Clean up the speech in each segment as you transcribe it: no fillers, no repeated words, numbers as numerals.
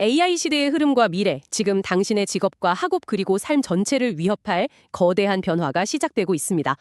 AI 시대의 흐름과 미래, 지금 당신의 직업과 학업 그리고 삶 전체를 위협할 거대한 변화가 시작되고 있습니다.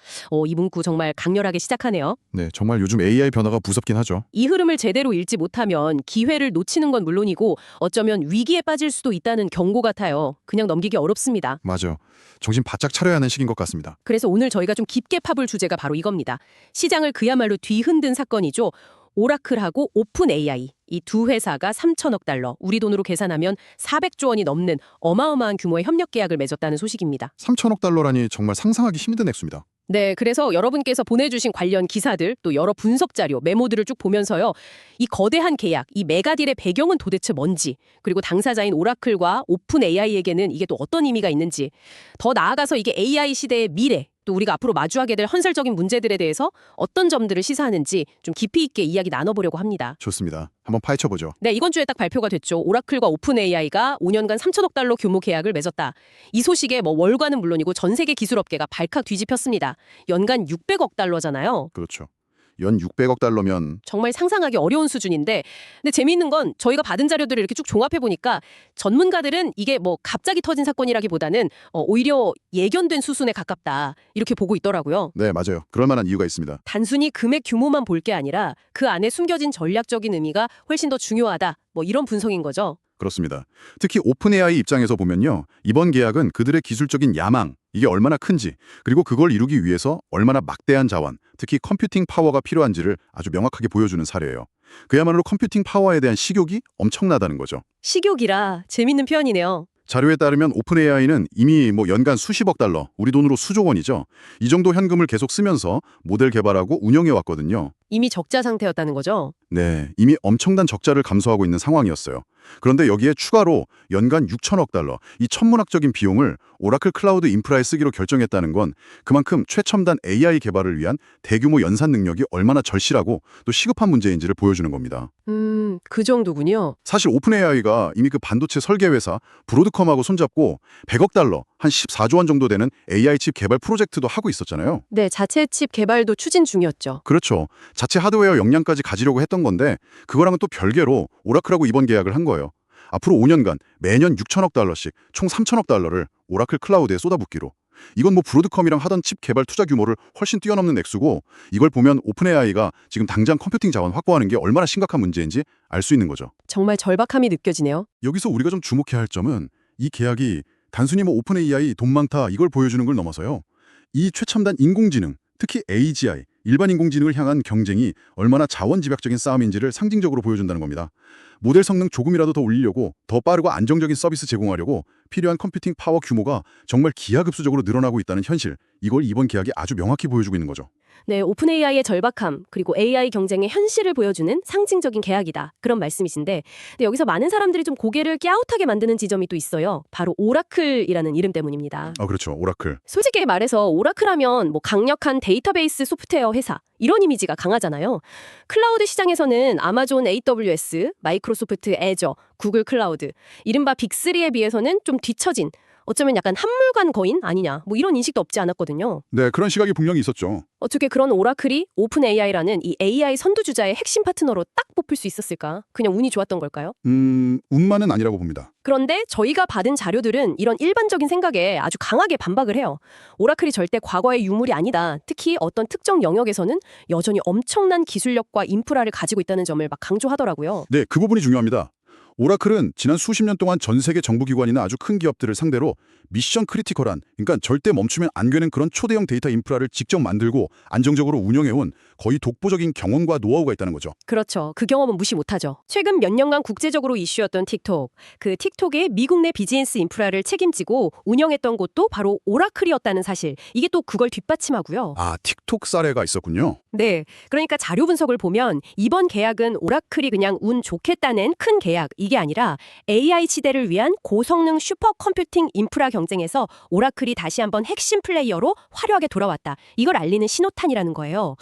이 문구 정말 강렬하게 시작하네요. 네, 정말 요즘 AI 변화가 무섭긴 하죠. 이 흐름을 제대로 읽지 못하면 기회를 놓치는 건 물론이고 어쩌면 위기에 빠질 수도 있다는 경고 같아요. 그냥 넘기기 어렵습니다. 맞아. 정신 바짝 차려야 하는 시기인 것 같습니다. 그래서 오늘 저희가 좀 깊게 파볼 주제가 바로 이겁니다. 시장을 그야말로 뒤흔든 사건이죠. 오라클하고 오픈 AI. 이 두 회사가 3천억 달러, 우리 돈으로 계산하면 400조 원이 넘는 어마어마한 규모의 협력 계약을 맺었다는 소식입니다. 3천억 달러라니 정말 상상하기 힘든 액수입니다. 네, 그래서 여러분께서 보내주신 관련 기사들, 또 여러 분석 자료, 메모들을 쭉 보면서요. 이 거대한 계약, 이 메가딜의 배경은 도대체 뭔지, 그리고 당사자인 오라클과 오픈 AI에게는 이게 또 어떤 의미가 있는지, 더 나아가서 이게 AI 시대의 미래, 또 우리가 앞으로 마주하게 될 헌설적인 문제들에 대해서 어떤 점들을 시사하는지 좀 깊이 있게 이야기 나눠보려고 합니다. 좋습니다. 한번 파헤쳐보죠. 네, 이번 주에 딱 발표가 됐죠. 오라클과 오픈 AI가 5년간 3천억 달러 규모 계약을 맺었다. 이 소식에 월가는 물론이고 전 세계 기술업계가 발칵 뒤집혔습니다. 연간 600억 달러잖아요. 그렇죠. 연 600억 달러면 정말 상상하기 어려운 수준인데, 근데 재미있는 건 저희가 받은 자료들을 이렇게 쭉 종합해 보니까 전문가들은 이게 갑자기 터진 사건이라기보다는 오히려 예견된 수순에 가깝다 이렇게 보고 있더라고요. 네, 맞아요. 그럴 만한 이유가 있습니다. 단순히 금액 규모만 볼 게 아니라 그 안에 숨겨진 전략적인 의미가 훨씬 더 중요하다. 이런 분석인 거죠. 그렇습니다. 특히 오픈 AI 입장에서 보면요. 이번 계약은 그들의 기술적인 야망, 이게 얼마나 큰지, 그리고 그걸 이루기 위해서 얼마나 막대한 자원, 특히 컴퓨팅 파워가 필요한지를 아주 명확하게 보여주는 사례예요. 그야말로 컴퓨팅 파워에 대한 식욕이 엄청나다는 거죠. 식욕이라 재밌는 표현이네요. 자료에 따르면 오픈 AI는 이미 연간 수십억 달러, 우리 돈으로 수조 원이죠. 이 정도 현금을 계속 쓰면서 모델 개발하고 운영해 왔거든요. 이미 적자 상태였다는 거죠. 네, 이미 엄청난 적자를 감수하고 있는 상황이었어요. 그런데 여기에 추가로 연간 6천억 달러, 이 천문학적인 비용을 오라클 클라우드 인프라에 쓰기로 결정했다는 건 그만큼 최첨단 AI 개발을 위한 대규모 연산 능력이 얼마나 절실하고 또 시급한 문제인지를 보여주는 겁니다. 그 정도군요. 사실 오픈 AI가 이미 그 반도체 설계 회사 브로드컴하고 손잡고 100억 달러, 한 14조 원 정도 되는 AI 칩 개발 프로젝트도 하고 있었잖아요. 네, 자체 칩 개발도 추진 중이었죠. 그렇죠. 자체 하드웨어 역량까지 가지려고 했던 건데 그거랑은 또 별개로 오라클하고 이번 계약을 한 거예요. 앞으로 5년간 매년 6천억 달러씩 총 3천억 달러를 오라클 클라우드에 쏟아붓기로. 이건 브로드컴이랑 하던 칩 개발 투자 규모를 훨씬 뛰어넘는 액수고, 이걸 보면 오픈 AI가 지금 당장 컴퓨팅 자원 확보하는 게 얼마나 심각한 문제인지 알 수 있는 거죠. 정말 절박함이 느껴지네요. 여기서 우리가 좀 주목해야 할 점은 이 계약이 단순히 오픈 AI 돈 많다 이걸 보여주는 걸 넘어서요. 이 최첨단 인공지능, 특히 AGI, 일반 인공지능을 향한 경쟁이 얼마나 자원집약적인 싸움인지를 상징적으로 보여준다는 겁니다. 모델 성능 조금이라도 더 올리려고 더 빠르고 안정적인 서비스 제공하려고 필요한 컴퓨팅 파워 규모가 정말 기하급수적으로 늘어나고 있다는 현실, 이걸 이번 계약이 아주 명확히 보여주고 있는 거죠. 네, 오픈 AI의 절박함, 그리고 AI 경쟁의 현실을 보여주는 상징적인 계약이다. 그런 말씀이신데, 근데 여기서 많은 사람들이 좀 고개를 갸웃하게 만드는 지점이 또 있어요. 바로 오라클이라는 이름 때문입니다. 그렇죠. 오라클. 솔직히 말해서 오라클하면 강력한 데이터베이스 소프트웨어 회사, 이런 이미지가 강하잖아요. 클라우드 시장에서는 아마존 AWS, 마이크로소프트 애저, 구글 클라우드, 이른바 빅3에 비해서는 좀 뒤처진, 어쩌면 약간 한물간 거인 아니냐, 이런 인식도 없지 않았거든요. 네, 그런 시각이 분명히 있었죠. 어떻게 그런 오라클이 오픈 AI라는 이 AI 선두주자의 핵심 파트너로 딱 뽑힐 수 있었을까? 그냥 운이 좋았던 걸까요? 운만은 아니라고 봅니다. 그런데 저희가 받은 자료들은 이런 일반적인 생각에 아주 강하게 반박을 해요. 오라클이 절대 과거의 유물이 아니다. 특히 어떤 특정 영역에서는 여전히 엄청난 기술력과 인프라를 가지고 있다는 점을 강조하더라고요. 네, 그 부분이 중요합니다. 오라클은 지난 수십 년 동안 전 세계 정부기관이나 아주 큰 기업들을 상대로 미션 크리티컬한, 그러니까 절대 멈추면 안 되는 그런 초대형 데이터 인프라를 직접 만들고 안정적으로 운영해온 거의 독보적인 경험과 노하우가 있다는 거죠. 그렇죠. 그 경험은 무시 못하죠. 최근 몇 년간 국제적으로 이슈였던 틱톡. 그 틱톡의 미국 내 비즈니스 인프라를 책임지고 운영했던 곳도 바로 오라클이었다는 사실. 이게 또 그걸 뒷받침하고요. 틱톡 사례가 있었군요. 네. 그러니까 자료 분석을 보면 이번 계약은 오라클이 그냥 운 좋게 따낸 큰 계약, 이게 아니라 AI 시대를 위한 고성능 슈퍼컴퓨팅 인프라 경쟁에서 오라클이 다시 한번 핵심 플레이어로 화려하게 돌아왔다. 이걸 알리는 신호탄이라는 거예요.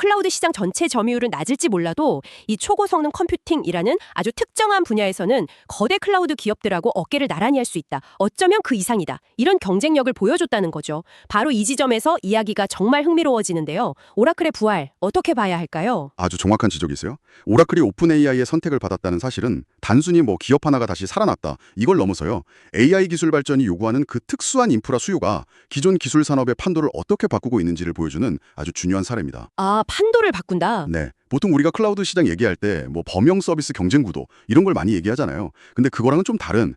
클라우드 시장 전체 점유율은 낮을지 몰라도 이 초고성능 컴퓨팅이라는 아주 특정한 분야에서는 거대 클라우드 기업들하고 어깨를 나란히 할 수 있다. 어쩌면 그 이상이다. 이런 경쟁력을 보여줬다는 거죠. 바로 이 지점에서 이야기가 정말 흥미로워지는데요. 오라클의 부활 어떻게 봐야 할까요? 아주 정확한 지적이세요. 오라클이 오픈 AI의 선택을 받았다는 사실은 단순히 뭐 기업 하나가 다시 살아났다. 이걸 넘어서요. AI 기술 발전이 요구하는 그 특수한 인프라 수요가 기존 기술 산업의 판도를 어떻게 바꾸고 있는지를 보여주는 아주 중요한 사례입니다. 아, 판도를 바꾼다. 네. 보통 우리가 클라우드 시장 얘기할 때 뭐 범용 서비스 경쟁 구도 이런 걸 많이 얘기하잖아요. 근데 그거랑은 좀 다른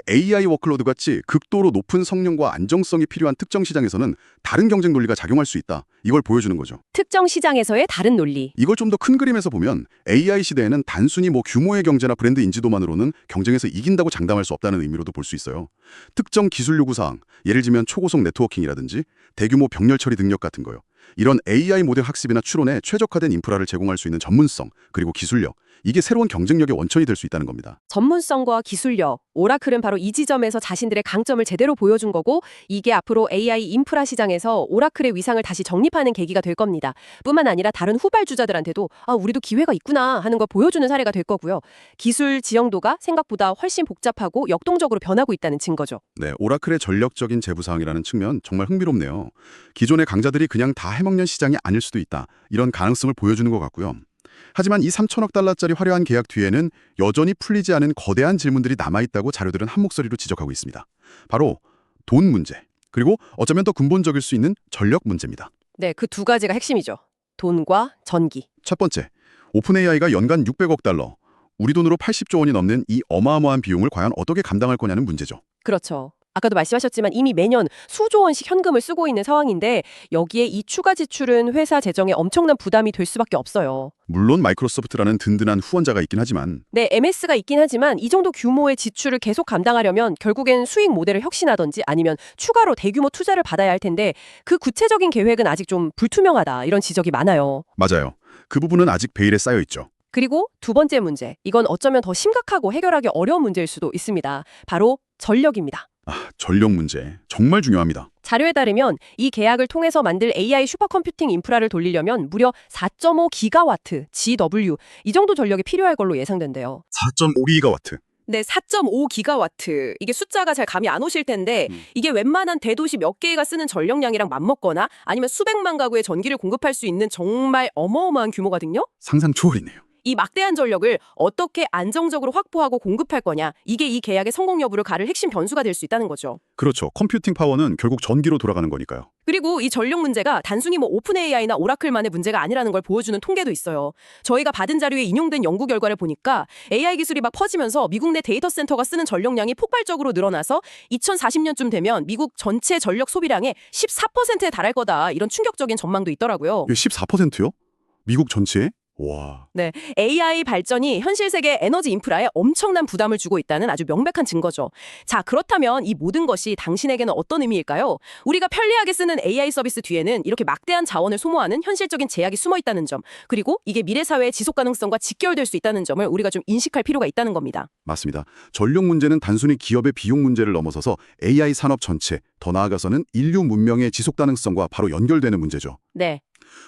AI 워클로드 같이 극도로 높은 성능과 안정성이 필요한 특정 시장에서는 다른 경쟁 논리가 작용할 수 있다. 이걸 보여주는 거죠. 특정 시장에서의 다른 논리. 이걸 좀 더 큰 그림에서 보면 AI 시대에는 단순히 뭐 규모의 경제나 브랜드 인지도만으로는 경쟁에서 이긴다고 장담할 수 없다는 의미로도 볼 수 있어요. 특정 기술 요구 사항, 예를 들면 초고속 네트워킹이라든지 대규모 병렬 처리 능력 같은 거요. 이런 AI 모델 학습이나 추론에 최적화된 인프라를 제공할 수 있는 전문성, 그리고 기술력, 이게 새로운 경쟁력의 원천이 될 수 있다는 겁니다. 전문성과 기술력, 오라클은 바로 이 지점에서 자신들의 강점을 제대로 보여준 거고 이게 앞으로 AI 인프라 시장에서 오라클의 위상을 다시 정립하는 계기가 될 겁니다. 뿐만 아니라 다른 후발주자들한테도 우리도 기회가 있구나 하는 걸 보여주는 사례가 될 거고요. 기술 지형도가 생각보다 훨씬 복잡하고 역동적으로 변하고 있다는 증거죠. 네, 오라클의 전력적인 재부상이라는 측면 정말 흥미롭네요. 기존의 강자들이 그냥 다 해먹는 시장이 아닐 수도 있다. 이런 가능성을 보여주는 것 같고요. 하지만 이 3천억 달러짜리 화려한 계약 뒤에는 여전히 풀리지 않은 거대한 질문들이 남아있다고 자료들은 한 목소리로 지적하고 있습니다. 바로 돈 문제, 그리고 어쩌면 더 근본적일 수 있는 전력 문제입니다. 네, 그 두 가지가 핵심이죠. 돈과 전기. 첫 번째, 오픈 AI가 연간 600억 달러, 우리 돈으로 80조 원이 넘는 이 어마어마한 비용을 과연 어떻게 감당할 거냐는 문제죠. 그렇죠. 아까도 말씀하셨지만 이미 매년 수조 원씩 현금을 쓰고 있는 상황인데 여기에 이 추가 지출은 회사 재정에 엄청난 부담이 될 수밖에 없어요. 물론 마이크로소프트라는 든든한 후원자가 있긴 하지만 네, MS가 있긴 하지만 이 정도 규모의 지출을 계속 감당하려면 결국엔 수익 모델을 혁신하든지 아니면 추가로 대규모 투자를 받아야 할 텐데 그 구체적인 계획은 아직 좀 불투명하다 이런 지적이 많아요. 맞아요. 그 부분은 아직 베일에 쌓여 있죠. 그리고 두 번째 문제, 이건 어쩌면 더 심각하고 해결하기 어려운 문제일 수도 있습니다. 바로 전력입니다. 전력 문제 정말 중요합니다. 자료에 따르면 이 계약을 통해서 만들 AI 슈퍼컴퓨팅 인프라를 돌리려면 무려 4.5 기가와트 GW 이 정도 전력이 필요할 걸로 예상된대요. 4.5기가와트. 네, 4.5 기가와트. 이게 숫자가 잘 감이 안 오실 텐데 이게 웬만한 대도시 몇 개가 쓰는 전력량이랑 맞먹거나 아니면 수백만 가구의 전기를 공급할 수 있는 정말 어마어마한 규모거든요. 상상 초월이네요. 이 막대한 전력을 어떻게 안정적으로 확보하고 공급할 거냐, 이게 이 계약의 성공 여부를 가를 핵심 변수가 될 수 있다는 거죠. 그렇죠. 컴퓨팅 파워는 결국 전기로 돌아가는 거니까요. 그리고 이 전력 문제가 단순히 오픈 AI나 오라클만의 문제가 아니라는 걸 보여주는 통계도 있어요. 저희가 받은 자료에 인용된 연구 결과를 보니까 AI 기술이 막 퍼지면서 미국 내 데이터 센터가 쓰는 전력량이 폭발적으로 늘어나서 2040년쯤 되면 미국 전체 전력 소비량의 14%에 달할 거다. 이런 충격적인 전망도 있더라고요. 14%요? 미국 전체에? 와. 네, AI 발전이 현실 세계 에너지 인프라에 엄청난 부담을 주고 있다는 아주 명백한 증거죠. 자, 그렇다면 이 모든 것이 당신에게는 어떤 의미일까요? 우리가 편리하게 쓰는 AI 서비스 뒤에는 이렇게 막대한 자원을 소모하는 현실적인 제약이 숨어 있다는 점, 그리고 이게 미래 사회의 지속 가능성과 직결될 수 있다는 점을 우리가 좀 인식할 필요가 있다는 겁니다. 맞습니다. 전력 문제는 단순히 기업의 비용 문제를 넘어서서 AI 산업 전체, 더 나아가서는 인류 문명의 지속 가능성과 바로 연결되는 문제죠. 네.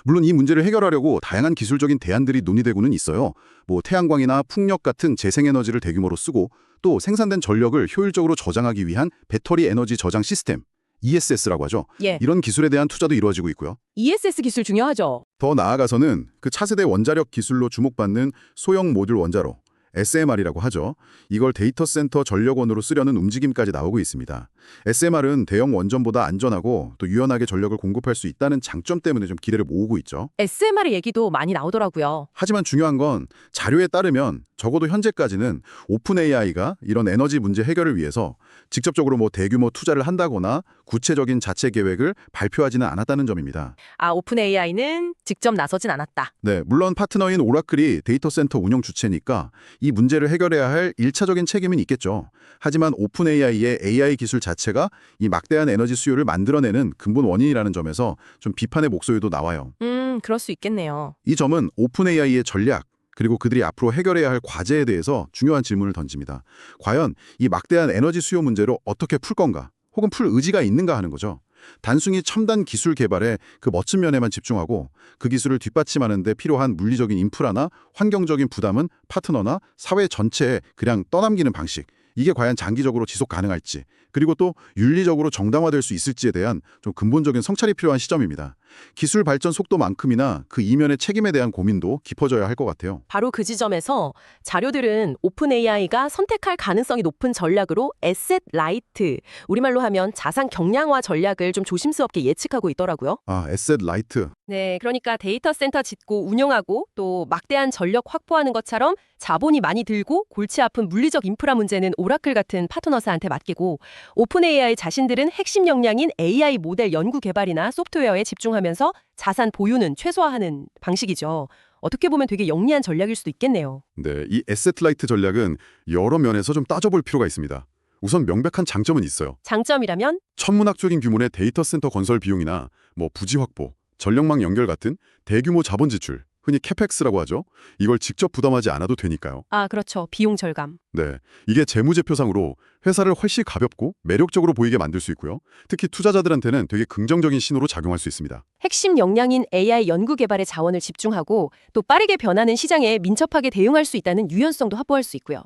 물론 이 문제를 해결하려고 다양한 기술적인 대안들이 논의되고는 있어요. 뭐 태양광이나 풍력 같은 재생에너지를 대규모로 쓰고 또 생산된 전력을 효율적으로 저장하기 위한 배터리 에너지 저장 시스템, ESS라고 하죠. 예. 이런 기술에 대한 투자도 이루어지고 있고요. ESS 기술 중요하죠. 더 나아가서는 그 차세대 원자력 기술로 주목받는 소형 모듈 원자로, SMR이라고 하죠. 이걸 데이터 센터 전력원으로 쓰려는 움직임까지 나오고 있습니다. SMR은 대형 원전보다 안전하고 또 유연하게 전력을 공급할 수 있다는 장점 때문에 좀 기대를 모으고 있죠. SMR 얘기도 많이 나오더라고요. 하지만 중요한 건 자료에 따르면 적어도 현재까지는 오픈 AI가 이런 에너지 문제 해결을 위해서 직접적으로 뭐 대규모 투자를 한다거나 구체적인 자체 계획을 발표하지는 않았다는 점입니다. 오픈 AI는 직접 나서진 않았다. 네, 물론 파트너인 오라클이 데이터 센터 운영 주체니까 이 문제를 해결해야 할 1차적인 책임은 있겠죠. 하지만 오픈 AI의 AI 기술 자체가 이 막대한 에너지 수요를 만들어내는 근본 원인이라는 점에서 좀 비판의 목소리도 나와요. 그럴 수 있겠네요. 이 점은 오픈 AI의 전략, 그리고 그들이 앞으로 해결해야 할 과제에 대해서 중요한 질문을 던집니다. 과연 이 막대한 에너지 수요 문제로 어떻게 풀 건가? 혹은 풀 의지가 있는가 하는 거죠. 단순히 첨단 기술 개발에 그 멋진 면에만 집중하고 그 기술을 뒷받침하는 데 필요한 물리적인 인프라나 환경적인 부담은 파트너나 사회 전체에 그냥 떠넘기는 방식. 이게 과연 장기적으로 지속 가능할지, 그리고 또 윤리적으로 정당화될 수 있을지에 대한 좀 근본적인 성찰이 필요한 시점입니다. 기술 발전 속도만큼이나 그 이면의 책임에 대한 고민도 깊어져야 할 것 같아요. 바로 그 지점에서 자료들은 오픈 AI가 선택할 가능성이 높은 전략으로 에셋 라이트, 우리말로 하면 자산 경량화 전략을 좀 조심스럽게 예측하고 있더라고요. 아, 에셋 라이트. 네, 그러니까 데이터 센터 짓고 운영하고 또 막대한 전력 확보하는 것처럼 자본이 많이 들고 골치 아픈 물리적 인프라 문제는 오라클 같은 파트너사한테 맡기고, 오픈 AI 자신들은 핵심 역량인 AI 모델 연구 개발이나 소프트웨어에 집중하면서 자산 보유는 최소화하는 방식이죠. 어떻게 보면 되게 영리한 전략일 수도 있겠네요. 네, 이 에셋 라이트 전략은 여러 면에서 좀 따져볼 필요가 있습니다. 우선 명백한 장점은 있어요. 장점이라면 천문학적인 규모의 데이터 센터 건설 비용이나 부지 확보, 전력망 연결 같은 대규모 자본 지출, 흔히 캐펙스라고 하죠. 이걸 직접 부담하지 않아도 되니까요. 그렇죠. 비용 절감. 네, 이게 재무제표상으로 회사를 훨씬 가볍고 매력적으로 보이게 만들 수 있고요. 특히 투자자들한테는 되게 긍정적인 신호로 작용할 수 있습니다. 핵심 역량인 AI 연구 개발에 자원을 집중하고 또 빠르게 변하는 시장에 민첩하게 대응할 수 있다는 유연성도 확보할 수 있고요.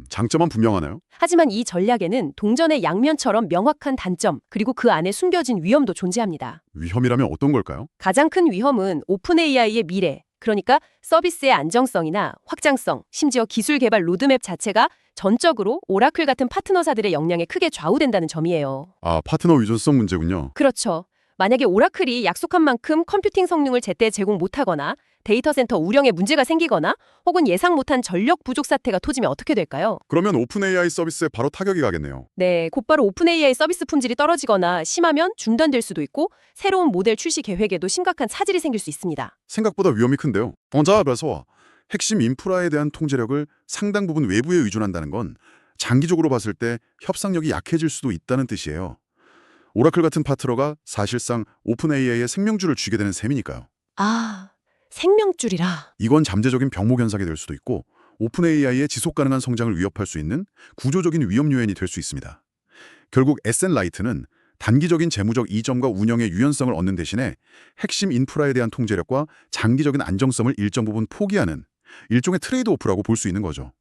장점은 분명하나요? 하지만 이 전략에는 동전의 양면처럼 명확한 단점, 그리고 그 안에 숨겨진 위험도 존재합니다. 위험이라면 어떤 걸까요? 가장 큰 위험은 오픈 AI의 미래, 그러니까 서비스의 안정성이나 확장성, 심지어 기술 개발 로드맵 자체가 전적으로 오라클 같은 파트너사들의 역량에 크게 좌우된다는 점이에요. 아, 파트너 의존성 문제군요. 그렇죠. 만약에 오라클이 약속한 만큼 컴퓨팅 성능을 제때 제공 못하거나 데이터 센터 운영에 문제가 생기거나 혹은 예상 못한 전력 부족 사태가 터지면 어떻게 될까요? 그러면 오픈 AI 서비스에 바로 타격이 가겠네요. 네, 곧바로 오픈 AI 서비스 품질이 떨어지거나 심하면 중단될 수도 있고 새로운 모델 출시 계획에도 심각한 차질이 생길 수 있습니다. 생각보다 위험이 큰데요. 그래서 핵심 인프라에 대한 통제력을 상당 부분 외부에 의존한다는 건 장기적으로 봤을 때 협상력이 약해질 수도 있다는 뜻이에요. 오라클 같은 파트너가 사실상 오픈 AI의 생명줄을 쥐게 되는 셈이니까요. 생명줄이라. 이건 잠재적인 병목 현상이 될 수도 있고 오픈 AI의 지속 가능한 성장을 위협할 수 있는 구조적인 위험 요인이 될 수 있습니다. 결국 에셋 라이트는 단기적인 재무적 이점과 운영의 유연성을 얻는 대신에 핵심 인프라에 대한 통제력과 장기적인 안정성을 일정 부분 포기하는 일종의 트레이드오프라고 볼 수 있는 거죠.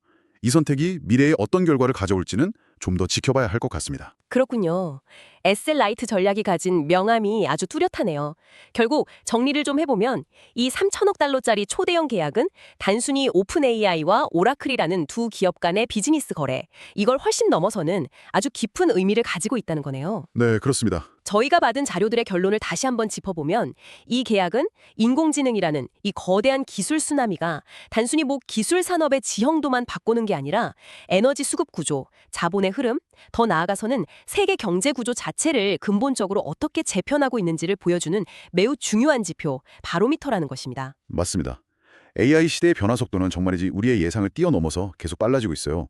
이 선택이 미래에 어떤 결과를 가져올지는 좀 더 지켜봐야 할 것 같습니다. 그렇군요. 에셋 라이트 전략이 가진 명암이 아주 뚜렷하네요. 결국 정리를 좀 해보면 이 3천억 달러짜리 초대형 계약은 단순히 오픈 AI와 오라클이라는 두 기업 간의 비즈니스 거래, 이걸 훨씬 넘어서는 아주 깊은 의미를 가지고 있다는 거네요. 네, 그렇습니다. 저희가 받은 자료들의 결론을 다시 한번 짚어보면 이 계약은 인공지능이라는 이 거대한 기술 쓰나미가 단순히 기술 산업의 지형도만 바꾸는 게 아니라 에너지 수급 구조, 자본의 흐름, 더 나아가서는 세계 경제 구조 자체를 근본적으로 어떻게 재편하고 있는지를 보여주는 매우 중요한 지표, 바로미터라는 것입니다. 맞습니다. AI 시대의 변화 속도는 정말이지 우리의 예상을 뛰어넘어서 계속 빨라지고 있어요.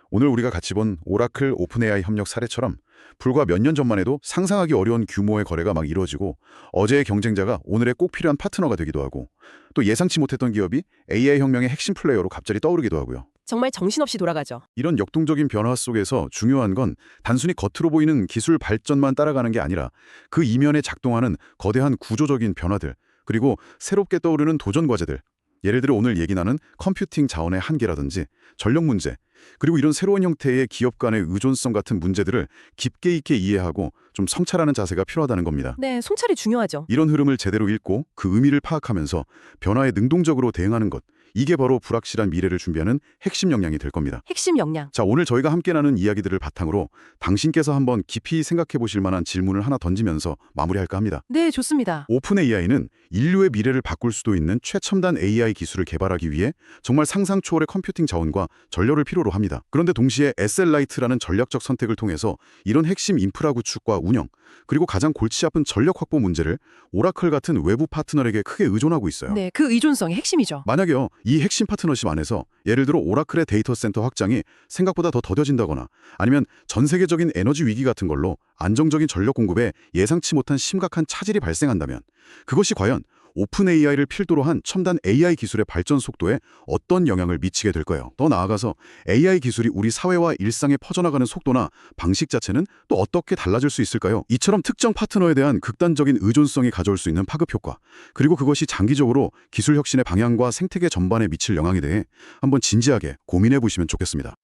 오늘 우리가 같이 본 오라클 오픈 AI 협력 사례처럼 불과 몇 년 전만 해도 상상하기 어려운 규모의 거래가 막 이루어지고 어제의 경쟁자가 오늘의 꼭 필요한 파트너가 되기도 하고 또 예상치 못했던 기업이 AI 혁명의 핵심 플레이어로 갑자기 떠오르기도 하고요. 정말 정신없이 돌아가죠. 이런 역동적인 변화 속에서 중요한 건 단순히 겉으로 보이는 기술 발전만 따라가는 게 아니라 그 이면에 작동하는 거대한 구조적인 변화들, 그리고 새롭게 떠오르는 도전 과제들, 예를 들어 오늘 얘기 나눈 컴퓨팅 자원의 한계라든지 전력 문제, 그리고 이런 새로운 형태의 기업 간의 의존성 같은 문제들을 깊게 있게 이해하고 좀 성찰하는 자세가 필요하다는 겁니다. 네, 성찰이 중요하죠. 이런 흐름을 제대로 읽고 그 의미를 파악하면서 변화에 능동적으로 대응하는 것, 이게 바로 불확실한 미래를 준비하는 핵심 역량이 될 겁니다. 핵심 역량. 자, 오늘 저희가 함께 나눈 이야기들을 바탕으로 당신께서 한번 깊이 생각해 보실 만한 질문을 하나 던지면서 마무리할까 합니다. 네, 좋습니다. 오픈 AI는 인류의 미래를 바꿀 수도 있는 최첨단 AI 기술을 개발하기 위해 정말 상상 초월의 컴퓨팅 자원과 전력을 필요로 합니다. 그런데 동시에 에셋 라이트라는 전략적 선택을 통해서 이런 핵심 인프라 구축과 운영, 그리고 가장 골치 아픈 전력 확보 문제를 오라클 같은 외부 파트너에게 크게 의존하고 있어요. 네, 그 의존성이 핵심이죠. 만약에요, 이 핵심 파트너십 안에서 예를 들어 오라클의 데이터 센터 확장이 생각보다 더 더뎌진다거나 아니면 전 세계적인 에너지 위기 같은 걸로 안정적인 전력 공급에 예상치 못한 심각한 차질이 발생한다면 그것이 과연 오픈 AI를 필두로 한 첨단 AI 기술의 발전 속도에 어떤 영향을 미치게 될까요? 더 나아가서 AI 기술이 우리 사회와 일상에 퍼져나가는 속도나 방식 자체는 또 어떻게 달라질 수 있을까요? 이처럼 특정 파트너에 대한 극단적인 의존성이 가져올 수 있는 파급 효과, 그리고 그것이 장기적으로 기술 혁신의 방향과 생태계 전반에 미칠 영향에 대해 한번 진지하게 고민해 보시면 좋겠습니다.